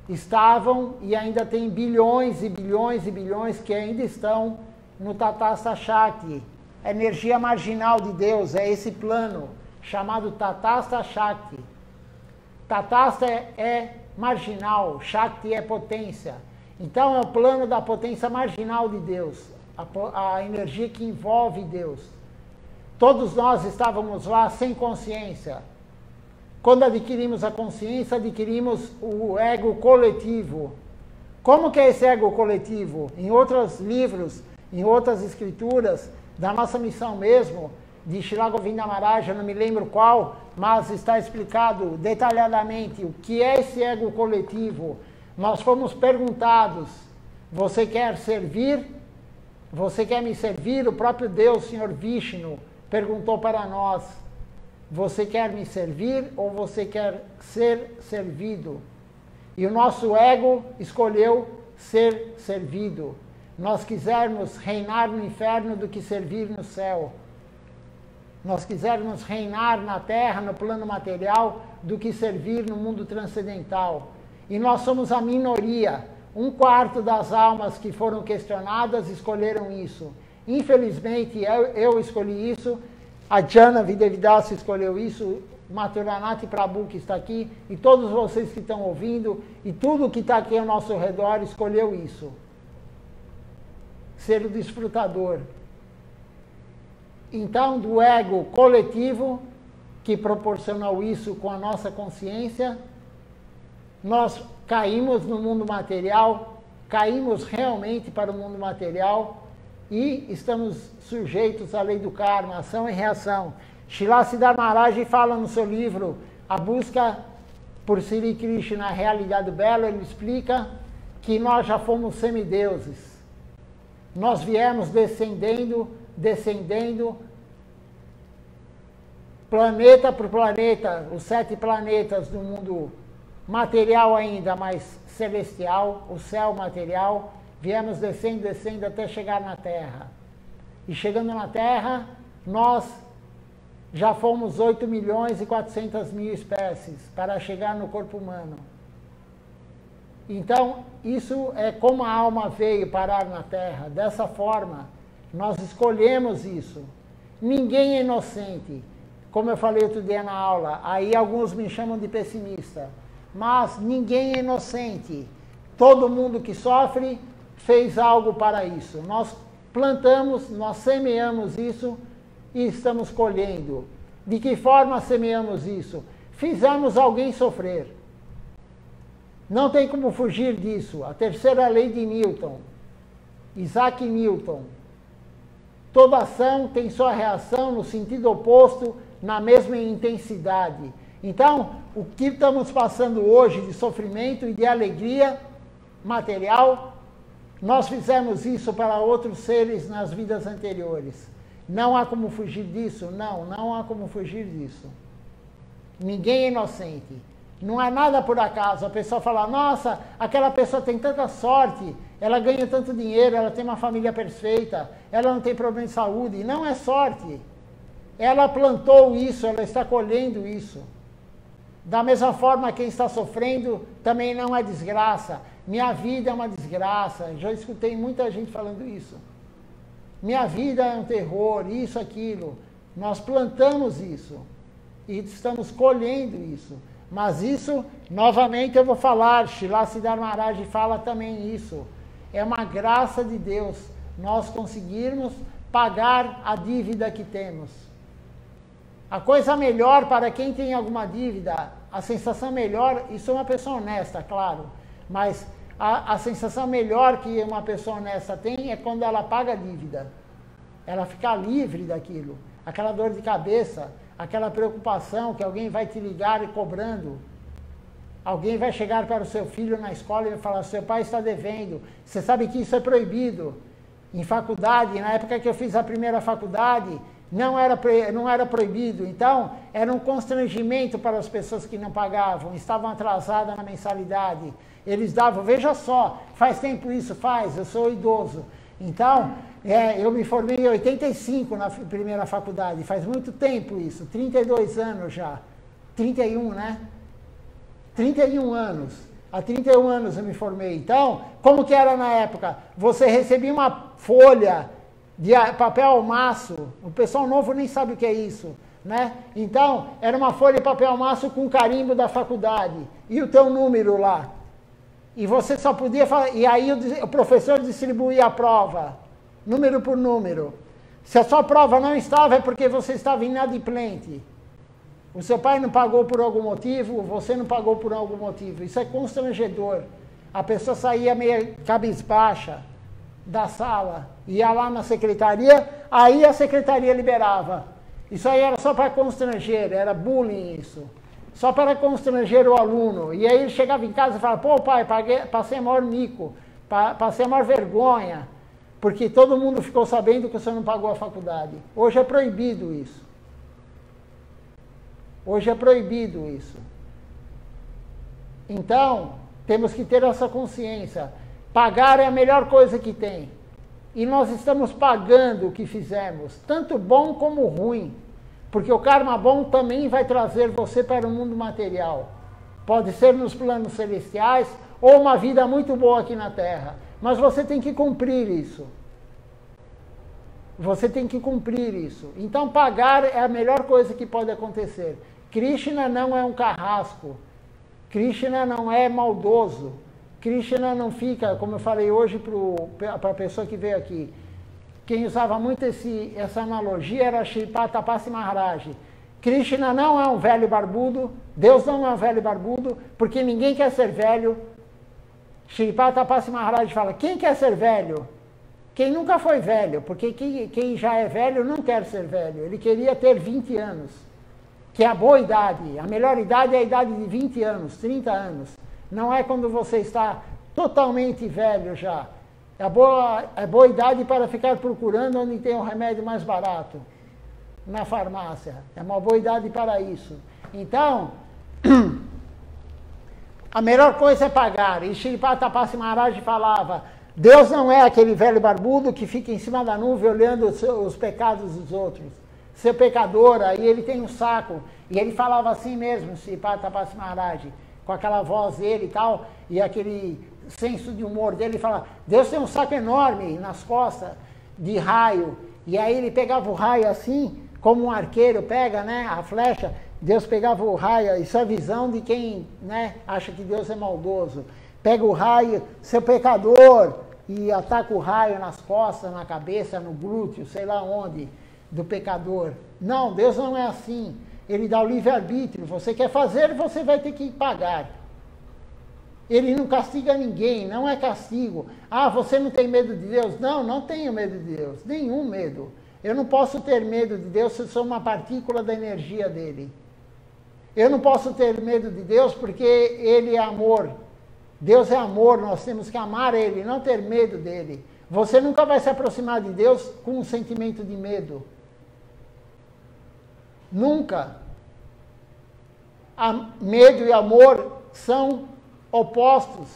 estavam e ainda tem bilhões e bilhões e bilhões que ainda estão no Tatastha Shakti. A energia marginal de Deus é esse plano chamado Tatastha Shakti. Tatastha é marginal, Shakti é potência. Então é o plano da potência marginal de Deus, a energia que envolve Deus. Todos nós estávamos lá sem consciência. Quando adquirimos a consciência, adquirimos o ego coletivo. Como que é esse ego coletivo? Em outros livros, em outras escrituras, da nossa missão mesmo, de Srila Govinda Maharaj, eu não me lembro qual, mas está explicado detalhadamente o que é esse ego coletivo. Nós fomos perguntados, você quer servir? Você quer me servir? O próprio Deus, Senhor Vishnu, perguntou para nós, você quer me servir ou você quer ser servido? E o nosso ego escolheu ser servido. Nós quisermos reinar no inferno do que servir no céu. Nós quisermos reinar na terra, no plano material, do que servir no mundo transcendental. E nós somos a minoria. 1/4 das almas que foram questionadas escolheram isso. Infelizmente, eu escolhi isso, a Jana Videvidasa escolheu isso, o Mathuranath Prabhu que está aqui, e todos vocês que estão ouvindo, e tudo que está aqui ao nosso redor escolheu isso. Ser o desfrutador. Então, do ego coletivo, que proporcionou isso com a nossa consciência, nós caímos no mundo material, caímos realmente para o mundo material e estamos sujeitos à lei do karma, ação e reação. Srila Siddhar Maharaj fala no seu livro A Busca por Sri Krishna, a Realidade do Belo, ele explica que nós já fomos semideuses. Nós viemos descendendo, planeta por planeta, os 7 planetas do mundo material ainda, mas celestial, o céu material, viemos descendo até chegar na Terra. E chegando na Terra, nós já fomos 8.400.000 espécies para chegar no corpo humano. Então, isso é como a alma veio parar na Terra. Dessa forma, nós escolhemos isso. Ninguém é inocente. Como eu falei outro dia na aula, aí alguns me chamam de pessimista. Mas ninguém é inocente. Todo mundo que sofre fez algo para isso. Nós plantamos, nós semeamos isso e estamos colhendo. De que forma semeamos isso? Fizemos alguém sofrer. Não tem como fugir disso. A terceira lei de Newton, Isaac Newton. Toda ação tem sua reação no sentido oposto, na mesma intensidade. Então, o que estamos passando hoje de sofrimento e de alegria material, nós fizemos isso para outros seres nas vidas anteriores. Não há como fugir disso? Não há como fugir disso. Ninguém é inocente. Não é nada por acaso. A pessoa fala, nossa, aquela pessoa tem tanta sorte, ela ganha tanto dinheiro, ela tem uma família perfeita, ela não tem problema de saúde. Não é sorte. Ela plantou isso, ela está colhendo isso. Da mesma forma, quem está sofrendo também não é desgraça. Minha vida é uma desgraça. Já escutei muita gente falando isso. Minha vida é um terror, isso, aquilo. Nós plantamos isso e estamos colhendo isso. Mas isso, novamente eu vou falar, Srila Siddhar Maharaj fala também isso. É uma graça de Deus nós conseguirmos pagar a dívida que temos. A coisa melhor para quem tem alguma dívida, a sensação melhor, isso é uma pessoa honesta, claro, mas a sensação melhor que uma pessoa honesta tem é quando ela paga a dívida. Ela fica livre daquilo. Aquela dor de cabeça, aquela preocupação que alguém vai te ligar e cobrando. Alguém vai chegar para o seu filho na escola e vai falar, seu pai está devendo. Você sabe que isso é proibido. Em faculdade, na época que eu fiz a primeira faculdade, não era proibido. Então, era um constrangimento para as pessoas que não pagavam, estavam atrasadas na mensalidade. Eles davam, veja só, faz tempo isso, faz, eu sou idoso. Então, eu me formei em 85 na primeira faculdade, faz muito tempo isso, 32 anos já. 31, né? 31 anos. Há 31 anos eu me formei. Então, como que era na época? Você recebia uma folha de papel almaço, o pessoal novo nem sabe o que é isso, né? Então, era uma folha de papel almaço com carimbo da faculdade e o teu número lá. E você só podia falar, e aí o professor distribuía a prova, número por número. Se a sua prova não estava, é porque você estava inadimplente. O seu pai não pagou por algum motivo, você não pagou por algum motivo. Isso é constrangedor. A pessoa saía meio cabisbaixa da sala, ia lá na secretaria, aí a secretaria liberava. Isso aí era só para constranger, era bullying isso. Só para constranger o aluno. E aí ele chegava em casa e falava, pô pai, passei a maior mico, passei a maior vergonha, porque todo mundo ficou sabendo que você não pagou a faculdade. Hoje é proibido isso. Hoje é proibido isso. Então, temos que ter essa consciência. Pagar é a melhor coisa que tem. E nós estamos pagando o que fizemos, tanto bom como ruim. Porque o karma bom também vai trazer você para o mundo material. Pode ser nos planos celestiais ou uma vida muito boa aqui na Terra. Mas você tem que cumprir isso. Você tem que cumprir isso. Então, pagar é a melhor coisa que pode acontecer. Krishna não é um carrasco. Krishna não é maldoso. Krishna não fica, como eu falei hoje para a pessoa que veio aqui. Quem usava muito essa analogia era Shripad Tapasi Maharaj. Krishna não é um velho barbudo, Deus não é um velho barbudo, porque ninguém quer ser velho. Shripad Tapasi Maharaj fala, quem quer ser velho? Quem nunca foi velho, porque quem já é velho não quer ser velho. Ele queria ter 20 anos, que é a boa idade. A melhor idade é a idade de 20 anos, 30 anos. Não é quando você está totalmente velho já. É boa idade para ficar procurando onde tem um remédio mais barato, na farmácia. É uma boa idade para isso. Então, a melhor coisa é pagar. E Shripad Tapasi Maharaj falava, Deus não é aquele velho barbudo que fica em cima da nuvem olhando os pecados dos outros. Ser pecador, aí ele tem um saco. E ele falava assim mesmo, Shripad Tapasi Maharaj, com aquela voz dele e tal, e aquele senso de humor dele, ele fala, Deus tem um saco enorme nas costas de raio, e aí ele pegava o raio assim, como um arqueiro pega, né, a flecha, Deus pegava o raio, isso é a visão de quem, né, acha que Deus é maldoso, pega o raio, seu pecador, e ataca o raio nas costas, na cabeça, no glúteo, sei lá onde, do pecador. Não, Deus não é assim, ele dá o livre-arbítrio, você quer fazer, você vai ter que pagar. Ele não castiga ninguém, não é castigo. Ah, você não tem medo de Deus? Não, não tenho medo de Deus, nenhum medo. Eu não posso ter medo de Deus se eu sou uma partícula da energia dele. Eu não posso ter medo de Deus porque ele é amor. Deus é amor, nós temos que amar ele, não ter medo dele. Você nunca vai se aproximar de Deus com um sentimento de medo. Nunca. Medo e amor são opostos.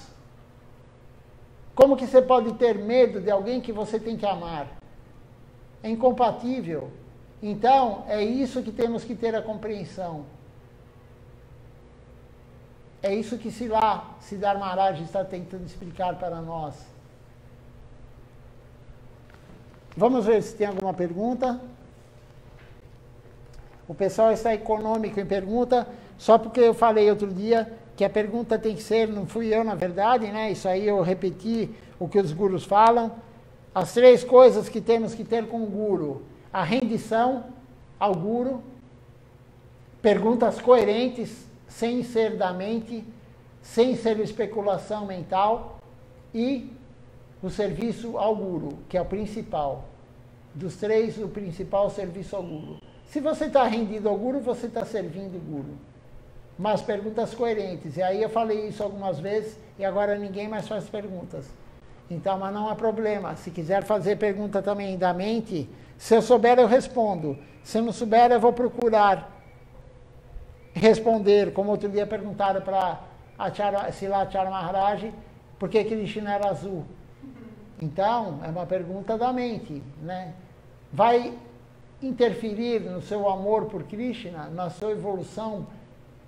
Como que você pode ter medo de alguém que você tem que amar? É incompatível. Então, é isso que temos que ter a compreensão. É isso que Siddhar Maharaj está tentando explicar para nós. Vamos ver se tem alguma pergunta. O pessoal está econômico em pergunta, só porque eu falei outro dia que a pergunta tem que ser, não fui eu na verdade, né? Isso aí eu repeti o que os gurus falam. As 3 coisas que temos que ter com o guru: a rendição ao guru, perguntas coerentes, sem ser da mente, sem ser especulação mental, e o serviço ao guru, que é o principal. Dos 3, o principal é o serviço ao guru. Se você está rendido ao guru, você está servindo o guru. Mas perguntas coerentes. E aí eu falei isso algumas vezes e agora ninguém mais faz perguntas. Então, mas não há problema. Se quiser fazer pergunta também da mente, se eu souber eu respondo. Se eu não souber eu vou procurar responder. Como outro dia perguntaram para Srila Acharya Maharaj por que Krishna era azul. Então, é uma pergunta da mente, né? Vai interferir no seu amor por Krishna, na sua evolução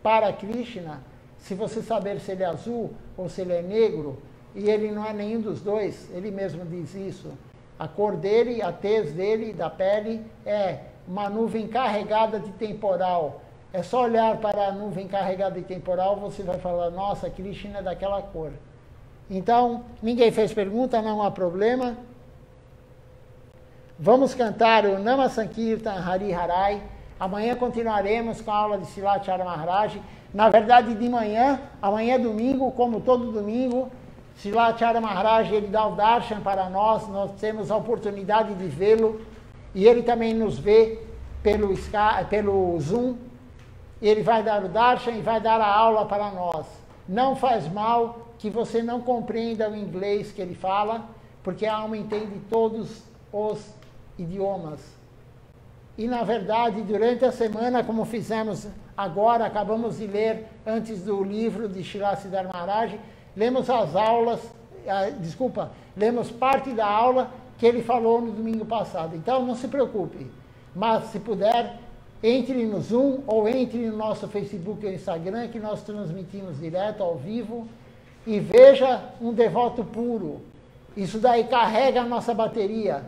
para Krishna, se você saber se ele é azul ou se ele é negro, e ele não é nenhum dos dois, ele mesmo diz isso. A cor dele, a tez dele, da pele, é uma nuvem carregada de temporal. É só olhar para a nuvem carregada de temporal, você vai falar, nossa, Krishna é daquela cor. Então, ninguém fez pergunta, não há problema. Vamos cantar o Nama Sankirtan Hari Harai. Amanhã continuaremos com a aula de Silachara Maharaj. Na verdade, de manhã, amanhã é domingo, como todo domingo, Silachara Maharaj, ele dá o darshan para nós temos a oportunidade de vê-lo, e ele também nos vê pelo Zoom. Ele vai dar o darshan e vai dar a aula para nós. Não faz mal que você não compreenda o inglês que ele fala, porque a alma entende todos os idiomas. E, na verdade, durante a semana, como fizemos agora, acabamos de ler, antes do livro de Srila Siddhar Maharaj, lemos as aulas, lemos parte da aula que ele falou no domingo passado. Então, não se preocupe. Mas, se puder, entre no Zoom ou entre no nosso Facebook ou Instagram, que nós transmitimos direto, ao vivo, e veja um devoto puro. Isso daí carrega a nossa bateria.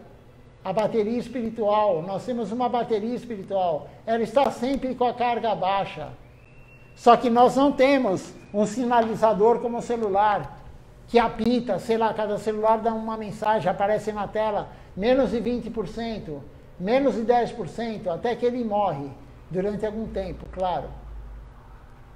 A bateria espiritual, nós temos uma bateria espiritual, ela está sempre com a carga baixa. Só que nós não temos um sinalizador como o celular, que apita, sei lá, cada celular dá uma mensagem, aparece na tela, menos de 20%, menos de 10%, até que ele morre, durante algum tempo, claro.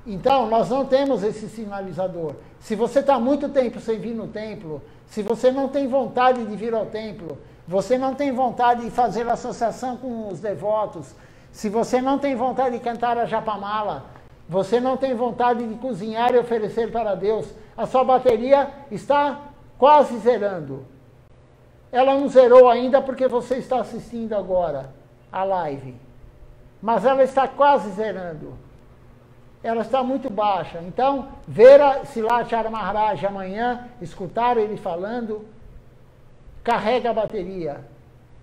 Então, nós não temos esse sinalizador. Se você está muito tempo sem vir no templo, se você não tem vontade de vir ao templo, você não tem vontade de fazer associação com os devotos, se você não tem vontade de cantar a Japamala, você não tem vontade de cozinhar e oferecer para Deus, a sua bateria está quase zerando. Ela não zerou ainda porque você está assistindo agora a live, mas ela está quase zerando. Ela está muito baixa. Então, ver a Silachara Maharaj amanhã, escutar ele falando, carrega a bateria.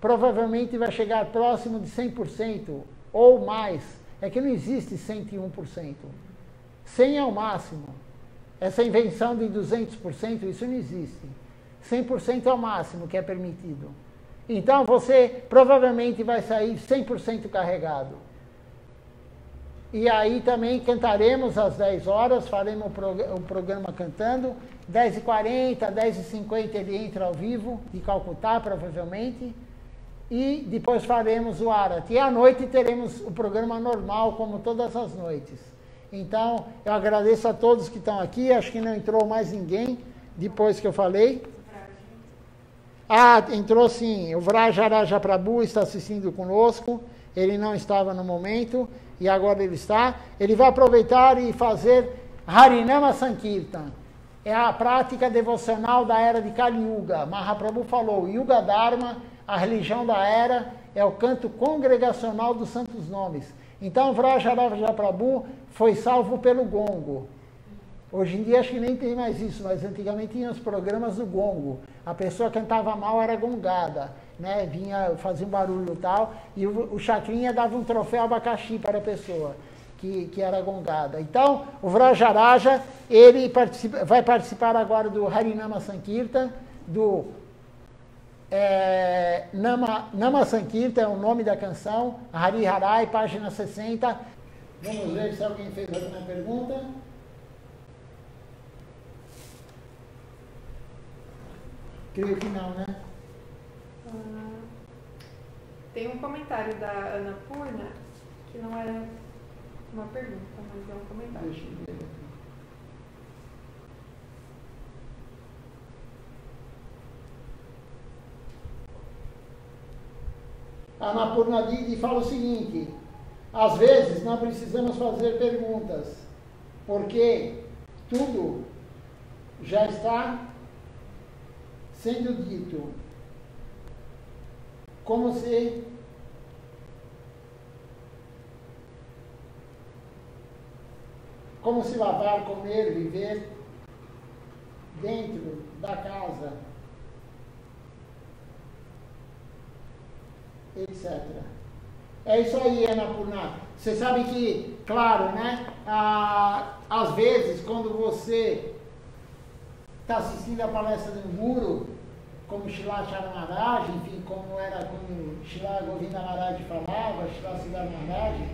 Provavelmente vai chegar próximo de 100% ou mais. É que não existe 101%. 100 é o máximo. Essa invenção de 200%, isso não existe. 100% é o máximo que é permitido. Então, você provavelmente vai sair 100% carregado. E aí também cantaremos às 10 horas, faremos o programa cantando. 10h40, 10h50 ele entra ao vivo, de Calcutá, provavelmente. E depois faremos o Arati. E à noite teremos o programa normal, como todas as noites. Então, eu agradeço a todos que estão aqui. Acho que não entrou mais ninguém, depois que eu falei. Ah, entrou sim. O Vrajaraja Prabhu está assistindo conosco. Ele não estava no momento, e agora ele está. Ele vai aproveitar e fazer Harinama Sankirtan. É a prática devocional da era de Kali Yuga. Mahaprabhu falou, Yuga Dharma, a religião da era, é o canto congregacional dos santos nomes. Então, Vrajaraja Prabhu foi salvo pelo gongo. Hoje em dia acho que nem tem mais isso, mas antigamente tinha os programas do gongo. A pessoa cantava mal, era gongada, né? Vinha, fazia um barulho e tal, e o chacrinha dava um troféu abacaxi para a pessoa que era gongada. Então, o Vrajaraja, ele vai participar agora do Harinama Sankirtan, do Nama Sankirtan, é o nome da canção, Hari Harai, página 60. Vamos ver se alguém fez alguma pergunta. Creio que não, né? Tem um comentário da Ana Purna, que não é uma pergunta, mas é um comentário. Deixa eu ver aqui. A Ana Purna Didi fala o seguinte, às vezes não precisamos fazer perguntas, porque tudo já está sendo dito, como se lavar, comer, viver dentro da casa etc. É isso aí, Ana Purna. Você sabe que, claro, né? Às vezes, quando você está assistindo a palestra de um guru, como Shila Charanaraj, enfim, como Shila Govinda Maharaj falava, Shila Siddhar Maharaj,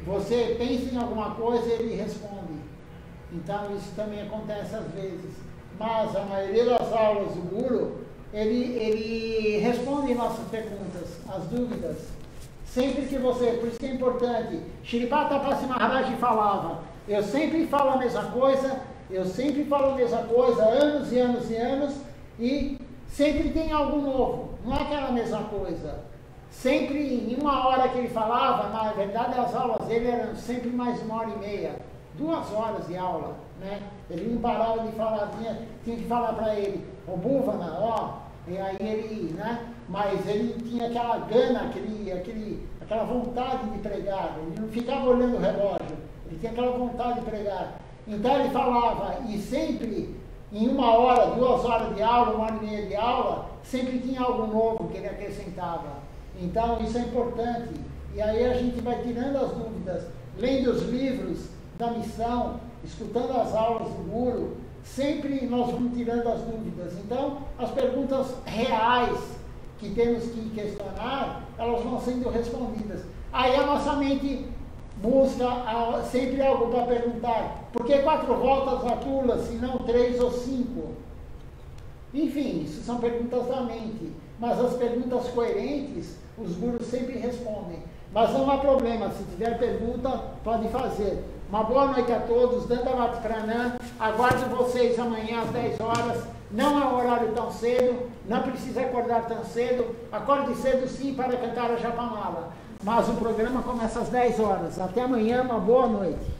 você pensa em alguma coisa e ele responde. Então, isso também acontece às vezes. Mas a maioria das aulas do guru, ele responde nossas perguntas, as dúvidas. Sempre que você, por isso que é importante, Shripata Pasi Maharaj falava, eu sempre falo a mesma coisa, anos e anos e anos, e sempre tem algo novo, não é aquela mesma coisa. Sempre, em uma hora que ele falava, na verdade as aulas dele eram sempre mais 1h30, 2 horas de aula, né? Ele não parava de falar, tinha que falar para ele, ô Bhuvana, ó, e aí ele, né? Mas ele tinha aquela gana, aquela vontade de pregar, ele não ficava olhando o relógio, ele tinha aquela vontade de pregar. Então ele falava, e sempre, em 1 hora, 2 horas de aula, 1h30 de aula, sempre tinha algo novo que ele acrescentava. Então isso é importante. E aí a gente vai tirando as dúvidas, lendo os livros da missão, escutando as aulas do guru, sempre nós vamos tirando as dúvidas. Então, as perguntas reais que temos que questionar, elas vão sendo respondidas. Aí a nossa mente busca sempre algo para perguntar. Por que 4 voltas Atula, se não 3 ou 5? Enfim, isso são perguntas da mente. Mas as perguntas coerentes, os gurus sempre respondem. Mas não há problema, se tiver pergunta, pode fazer. Uma boa noite a todos, Dandavat Pranam, aguardo vocês amanhã às 10 horas, não é um horário tão cedo, não precisa acordar tão cedo, acorde cedo sim para cantar a Japamala, mas o programa começa às 10 horas. Até amanhã, uma boa noite.